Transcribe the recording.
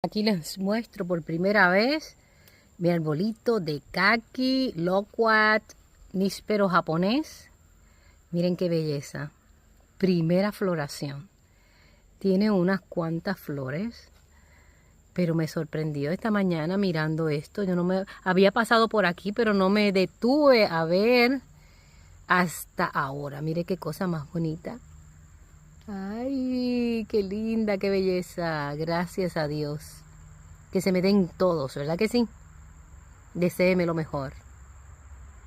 Aquí les muestro por primera vez mi arbolito de kaki, loquat, níspero japonés. Miren qué belleza. Primera floración. Tiene unas cuantas flores, pero me sorprendió esta mañana mirando esto. Yo no me había pasado por aquí, pero no me detuve a ver hasta ahora. Mire qué cosa más bonita. Ay, qué linda, qué belleza. Gracias a Dios. Que se me den todos, ¿verdad que sí? Deséeme lo mejor.